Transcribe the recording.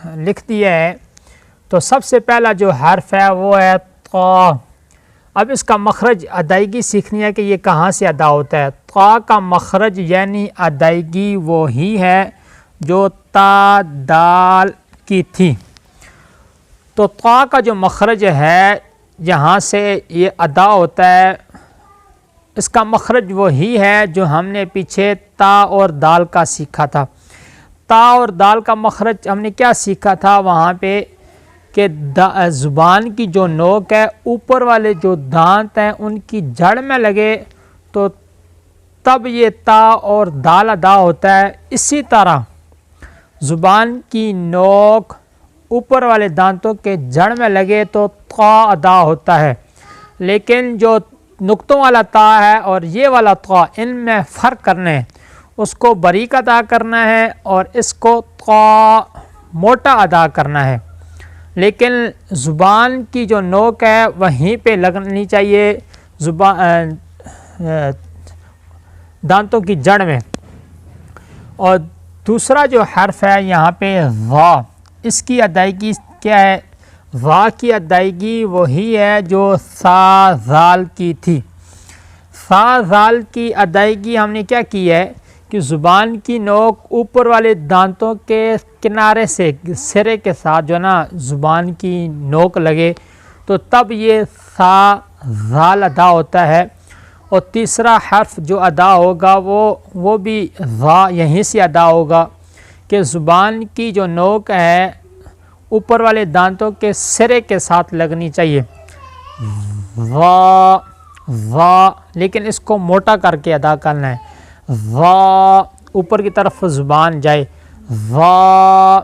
لکھ دیا ہے، تو سب سے پہلا جو حرف ہے وہ ہے طا۔ اب اس کا مخرج ادائیگی سیکھنی ہے کہ یہ کہاں سے ادا ہوتا ہے۔ طا کا مخرج یعنی ادائیگی وہی ہے جو تا دال کی تھی۔ تو طا کا جو مخرج ہے جہاں سے یہ ادا ہوتا ہے، اس کا مخرج وہی ہے جو ہم نے پیچھے تا اور دال کا سیکھا تھا۔ تا اور دال کا مخرج ہم نے کیا سیکھا تھا وہاں پہ کہ زبان کی جو نوک ہے اوپر والے جو دانت ہیں ان کی جڑ میں لگے تو تب یہ تا اور دال ادا ہوتا ہے۔ اسی طرح زبان کی نوک اوپر والے دانتوں کے جڑ میں لگے تو طا ادا ہوتا ہے، لیکن جو نقطوں والا تا ہے اور یہ والا طا ان میں فرق کرنا ہے، اس کو باریک ادا کرنا ہے اور اس کو طا موٹا ادا کرنا ہے، لیکن زبان کی جو نوک ہے وہیں پہ لگنی چاہیے دانتوں کی جڑ میں۔ اور دوسرا جو حرف ہے یہاں پہ وا، اس کی ادائیگی کیا ہے؟ وا کی ادائیگی وہی ہے جو سا زال کی تھی۔ سا زال کی ادائیگی ہم نے کیا کی ہے کہ زبان کی نوک اوپر والے دانتوں کے کنارے سے سرے کے ساتھ جو نا زبان کی نوک لگے تو تب یہ سا زال ادا ہوتا ہے۔ اور تیسرا حرف جو ادا ہوگا وہ بھی وا یہیں سے ادا ہوگا کہ زبان کی جو نوک ہے اوپر والے دانتوں کے سرے کے ساتھ لگنی چاہیے، وا وا، لیکن اس کو موٹا کر کے ادا کرنا ہے، وا اوپر کی طرف زبان جائے، وا۔